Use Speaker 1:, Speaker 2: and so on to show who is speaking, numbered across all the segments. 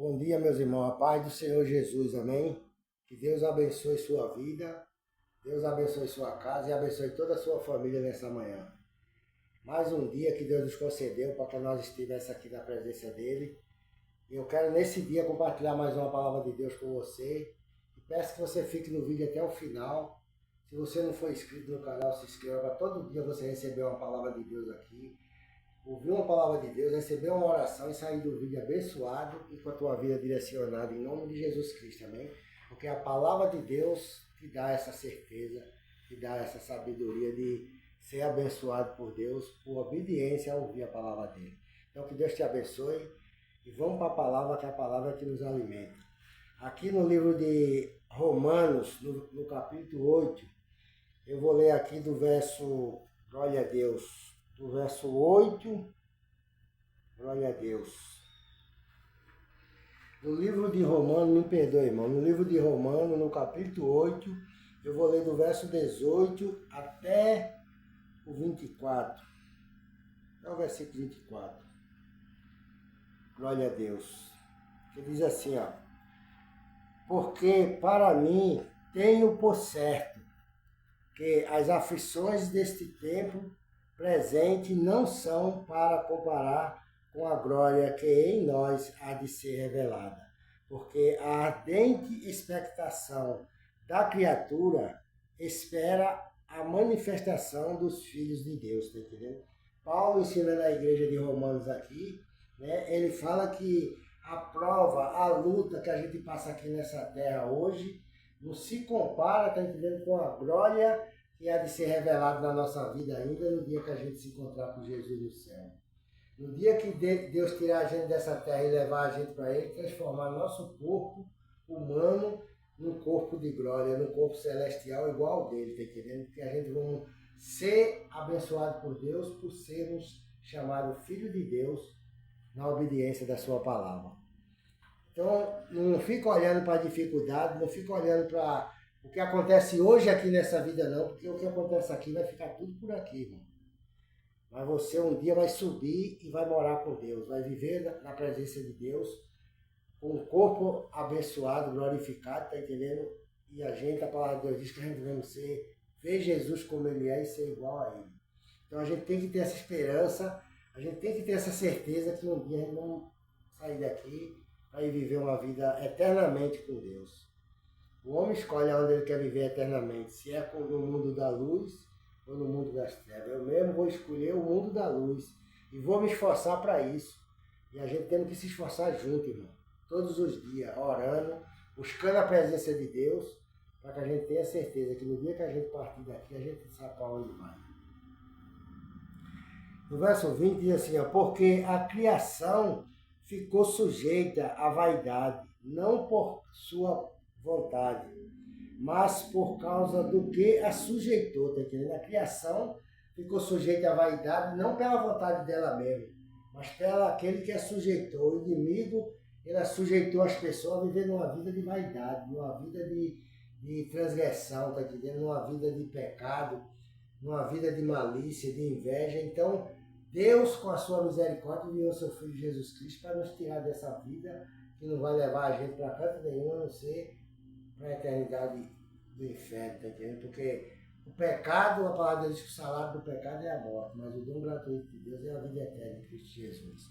Speaker 1: Bom dia, meus irmãos. A paz do Senhor Jesus, amém? Que Deus abençoe sua vida, Deus abençoe sua casa e abençoe toda a sua família nessa manhã. Mais um dia que Deus nos concedeu para que nós estivéssemos aqui na presença dEle. Eu quero nesse dia compartilhar mais uma palavra de Deus com você. E peço que você fique no vídeo até o final. Se você não for inscrito no canal, se inscreva para todo dia você receber uma palavra de Deus aqui. Ouvir uma palavra de Deus, receber uma oração e sair do vídeo abençoado e com a tua vida direcionada em nome de Jesus Cristo, amém? Porque a palavra de Deus te dá essa certeza, te dá essa sabedoria de ser abençoado por Deus por obediência a ouvir a palavra dele. Então que Deus te abençoe e vamos para a palavra, que é a palavra que nos alimenta. Aqui no livro de Romanos, no capítulo 8, eu vou ler aqui do verso, glória a Deus, do verso 8, glória a Deus. No livro de Romanos, me perdoe, irmão, no livro de Romanos, no capítulo 8, eu vou ler do verso 18 até o 24. É o versículo 24. Glória a Deus. Que diz assim, ó. Porque para mim tenho por certo que as aflições deste tempo presente não são para comparar com a glória que em nós há de ser revelada. Porque a ardente expectação da criatura espera a manifestação dos filhos de Deus, está entendendo? Paulo ensina na igreja de Romanos aqui, né, ele fala que a prova, a luta que a gente passa aqui nessa terra hoje, não se compara, está entendendo, com a glória que há de ser revelado na nossa vida ainda no dia que a gente se encontrar com Jesus no céu. No dia que Deus tirar a gente dessa terra e levar a gente para Ele, transformar nosso corpo humano num corpo de glória, num corpo celestial igual ao dele, tá entendendo? Porque a gente vai ser abençoado por Deus por sermos chamados filhos de Deus na obediência da sua palavra. Então, não fica olhando para a dificuldade, não fica olhando para o que acontece hoje aqui nessa vida não, porque o que acontece aqui vai ficar tudo por aqui, irmão. Mas você um dia vai subir e vai morar com Deus, vai viver na presença de Deus, com um corpo abençoado, glorificado, tá entendendo? E a gente, a palavra de Deus diz que a gente vai ver Jesus como Ele é e ser igual a Ele. Então a gente tem que ter essa esperança, a gente tem que ter essa certeza que um dia a gente não sair daqui para ir viver uma vida eternamente com Deus. O homem escolhe onde ele quer viver eternamente, se é no mundo da luz ou no mundo das trevas. Eu mesmo vou escolher o mundo da luz e vou me esforçar para isso. E a gente tem que se esforçar junto, irmão. Todos os dias, orando, buscando a presença de Deus, para que a gente tenha certeza que no dia que a gente partir daqui, a gente sabe para onde vai. No verso 20 diz assim, ó, porque a criação ficou sujeita à vaidade, não por sua vontade, mas por causa do que a sujeitou, tá entendendo? A criação ficou sujeita à vaidade, não pela vontade dela mesma, mas pela aquele que a sujeitou. O inimigo, ele sujeitou as pessoas a viver numa vida de vaidade, numa vida de transgressão, tá entendendo? Numa vida de pecado, numa vida de malícia, de inveja. Então, Deus, com a sua misericórdia, enviou seu Filho Jesus Cristo para nos tirar dessa vida que não vai levar a gente para canto nenhum, a não ser para a eternidade do inferno, tá entendendo? Porque o pecado, a palavra de Deus diz que o salário do pecado é a morte, mas o dom gratuito de Deus é a vida eterna em Cristo Jesus.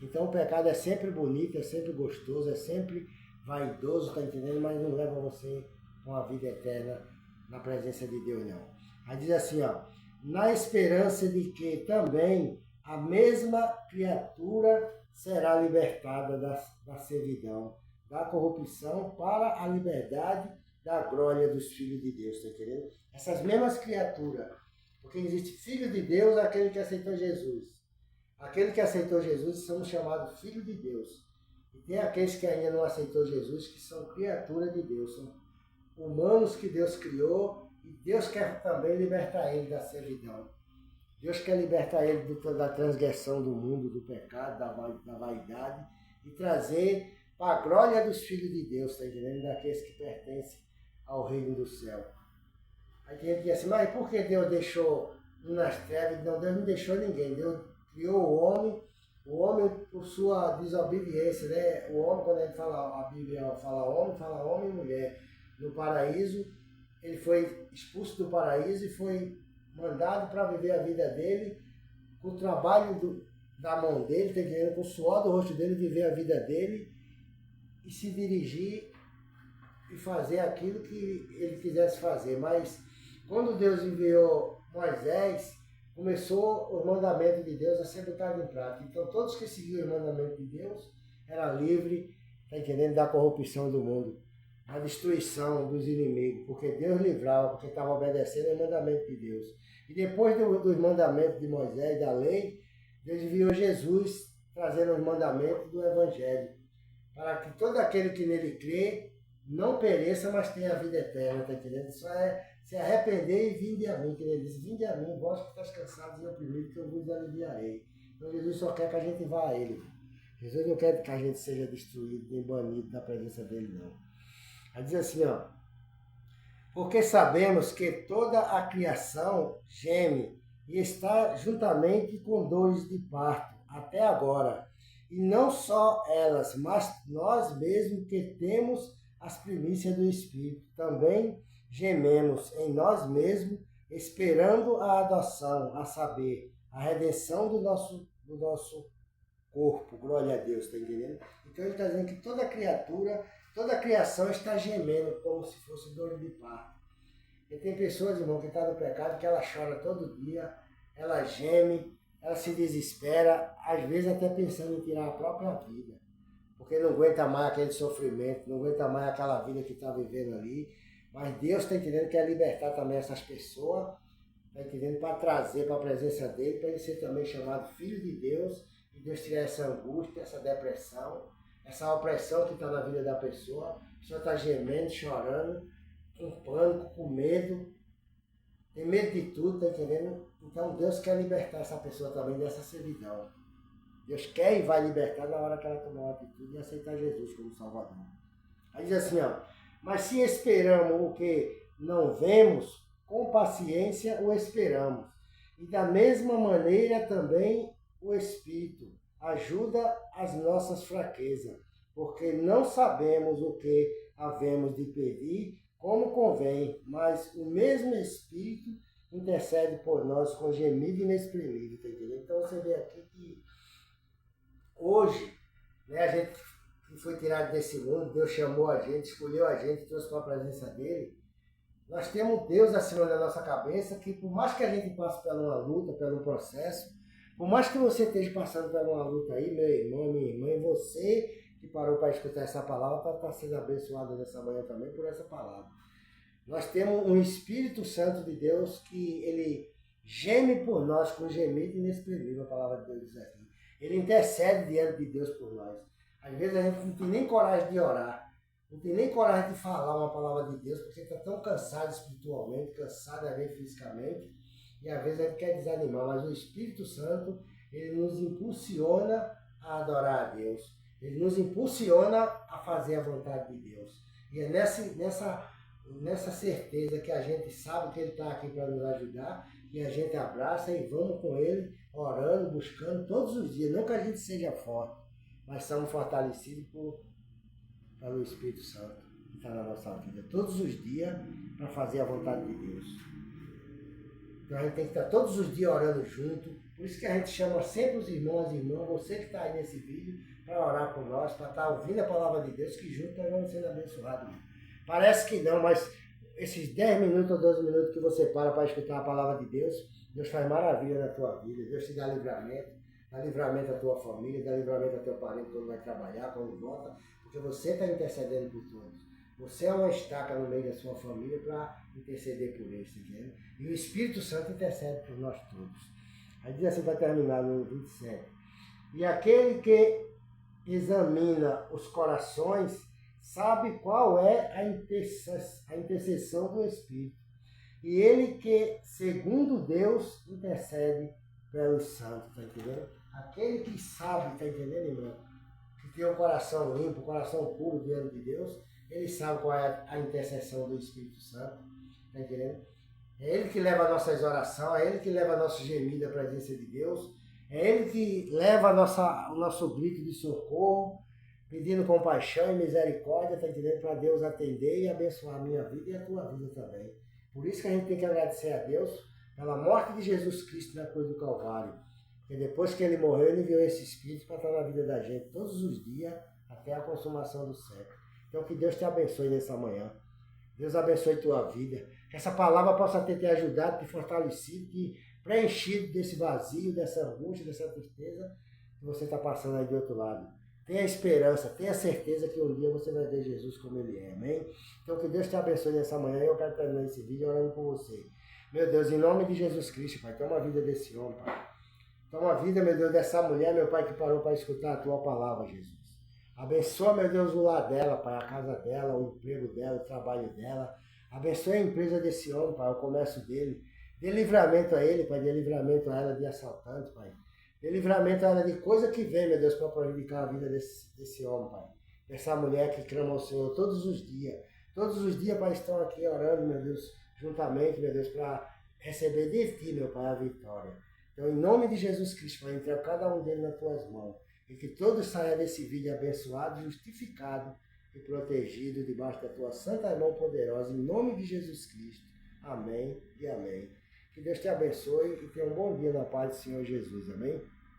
Speaker 1: Então o pecado é sempre bonito, é sempre gostoso, é sempre vaidoso, tá entendendo? Mas não leva você a uma vida eterna na presença de Deus, não. Aí diz assim, ó, na esperança de que também a mesma criatura será libertada da servidão, da corrupção para a liberdade da glória dos filhos de Deus, tá entendendo? Essas mesmas criaturas, porque existe filho de Deus, aquele que aceitou Jesus. Aquele que aceitou Jesus são chamados filhos de Deus. E tem aqueles que ainda não aceitou Jesus, que são criaturas de Deus, são humanos que Deus criou, e Deus quer também libertar ele da servidão. Deus quer libertar ele da transgressão do mundo, do pecado, da vaidade, e trazer para a glória dos filhos de Deus, tá entendendo? Daqueles que pertencem ao reino do céu. Aí tem gente que diz assim, mas por que Deus deixou um nas trevas? Não, Deus não deixou ninguém. Deus criou o homem O homem, por sua desobediência, né? O homem, quando a Bíblia fala homem e mulher. No paraíso, ele foi expulso do paraíso e foi mandado para viver a vida dele, com o trabalho da mão dele, tá entendendo? Com o suor do rosto dele, viver a vida dele e se dirigir e fazer aquilo que ele quisesse fazer. Mas quando Deus enviou Moisés, começou os mandamentos de Deus a ser botados em prática. Então todos que seguiam os mandamentos de Deus eram livres, tá entendendo, da corrupção do mundo, da destruição dos inimigos, porque Deus livrava, porque estava obedecendo os mandamentos de Deus. E depois dos mandamentos de Moisés, da lei, Deus enviou Jesus trazendo os mandamentos do Evangelho, para que todo aquele que nele crê não pereça, mas tenha a vida eterna, tá entendendo? Isso é se arrepender e vinde a mim, que ele disse, vinde a mim, vós que estáis cansados e oprimidos, que eu vos aliviarei. Então Jesus só quer que a gente vá a ele. Jesus não quer que a gente seja destruído nem banido da presença dele, não. Aí diz assim, ó, porque sabemos que toda a criação geme e está juntamente com dores de parto até agora. E não só elas, mas nós mesmos que temos as primícias do Espírito, também gememos em nós mesmos, esperando a adoção, a saber, a redenção do nosso corpo. Glória a Deus, está entendendo? Então ele está dizendo que toda criatura, toda a criação está gemendo como se fosse dor de parto. E tem pessoas, irmão, que estão no pecado, que ela chora todo dia, ela geme, ela se desespera, às vezes até pensando em tirar a própria vida, porque não aguenta mais aquele sofrimento, não aguenta mais aquela vida que está vivendo ali. Mas Deus está entendendo que quer libertar também essas pessoas, está entendendo, para trazer para a presença dele, para ele ser também chamado filho de Deus, e Deus tirar essa angústia, essa depressão, essa opressão que está na vida da pessoa. A pessoa está gemendo, chorando, com pânico, com medo, tem medo de tudo, está entendendo? Então Deus quer libertar essa pessoa também dessa servidão. Deus quer e vai libertar na hora que ela tomar uma atitude e aceitar Jesus como Salvador. Aí diz assim, ó, mas se esperamos o que não vemos, com paciência o esperamos. E da mesma maneira também o Espírito ajuda as nossas fraquezas, porque não sabemos o que havemos de pedir como convém, mas o mesmo Espírito intercede por nós com gemido inexprimível, tá entendendo? Então você vê aqui que hoje, né, a gente que foi tirado desse mundo, Deus chamou a gente, escolheu a gente, trouxe para a presença dele. Nós temos Deus acima da nossa cabeça, que por mais que a gente passe por uma luta, por um processo, por mais que você esteja passando por uma luta aí, meu irmão, minha irmã, e você que parou para escutar essa palavra, está sendo abençoado nessa manhã também por essa palavra. Nós temos um Espírito Santo de Deus que ele geme por nós com gemido inexprimível, a palavra de Deus diz aqui. Ele intercede diante de Deus por nós. Às vezes a gente não tem nem coragem de orar, não tem nem coragem de falar uma palavra de Deus, porque está tão cansado espiritualmente, cansado às vezes fisicamente, e às vezes a gente quer desanimar, mas o Espírito Santo, ele nos impulsiona a adorar a Deus, ele nos impulsiona a fazer a vontade de Deus. E é nessa certeza que a gente sabe que ele está aqui para nos ajudar, e a gente abraça e vamos com ele, orando, buscando todos os dias, não que a gente seja forte, mas somos fortalecidos pelo Espírito Santo que está na nossa vida, todos os dias, para fazer a vontade de Deus. Então a gente tem que estar todos os dias orando junto, por isso que a gente chama sempre os irmãos e irmãs, você que está aí nesse vídeo, para orar por nós, para estar ouvindo a palavra de Deus, que juntos nós vamos sendo abençoados. Parece que não, mas esses 10 minutos ou 12 minutos que você para escutar a palavra de Deus, Deus faz maravilha na tua vida, Deus te dá livramento à tua família, dá livramento ao teu parente quando vai trabalhar, quando volta, porque você está intercedendo por todos. Você é uma estaca no meio da sua família para interceder por eles, entendeu? E o Espírito Santo intercede por nós todos. Aí diz assim para terminar no 27. E aquele que examina os corações sabe qual é a intercessão do Espírito. E ele que, segundo Deus, intercede pelos santos, está entendendo? Aquele que sabe, está entendendo, irmão? Que tem um coração limpo, um coração puro diante de Deus, ele sabe qual é a intercessão do Espírito Santo, está entendendo? É ele que leva nossas orações, é ele que leva nosso gemido à presença de Deus, É Ele que leva o nosso grito de socorro, pedindo compaixão e misericórdia, tá entendendo? Para Deus atender e abençoar a minha vida e a tua vida também. Por isso que a gente tem que agradecer a Deus pela morte de Jesus Cristo na cruz do Calvário. Porque depois que Ele morreu, Ele enviou esse Espírito para estar na vida da gente todos os dias, até a consumação do século. Então que Deus te abençoe nessa manhã. Deus abençoe tua vida. Que essa palavra possa ter te ajudado, te fortalecido, te preenchido desse vazio, dessa angústia, dessa tristeza que você está passando aí do outro lado. Tenha esperança, tenha certeza que um dia você vai ver Jesus como Ele é, amém? Então que Deus te abençoe nessa manhã e eu quero terminar esse vídeo orando por você. Meu Deus, em nome de Jesus Cristo, Pai, toma a vida desse homem, Pai. Toma a vida, meu Deus, dessa mulher, meu Pai, que parou para escutar a Tua palavra, Jesus. Abençoa, meu Deus, o lar dela, Pai, a casa dela, o emprego dela, o trabalho dela. Abençoe a empresa desse homem, Pai, o comércio dele. Dê livramento a ele, Pai, dê livramento a ela de assaltante, Pai. Dê livramento a ela de coisa que vem, meu Deus, para prejudicar a vida desse homem, Pai. Dessa mulher que clama ao Senhor todos os dias. Todos os dias, Pai, estão aqui orando, meu Deus, juntamente, meu Deus, para receber de Ti, meu Pai, a vitória. Então, em nome de Jesus Cristo, Pai, entrega cada um deles nas Tuas mãos. E que todos saiam desse vídeo abençoado, justificado e protegido debaixo da Tua santa mão poderosa, em nome de Jesus Cristo. Amém e amém. Que Deus te abençoe e tenha um bom dia na paz do Senhor Jesus. Amém?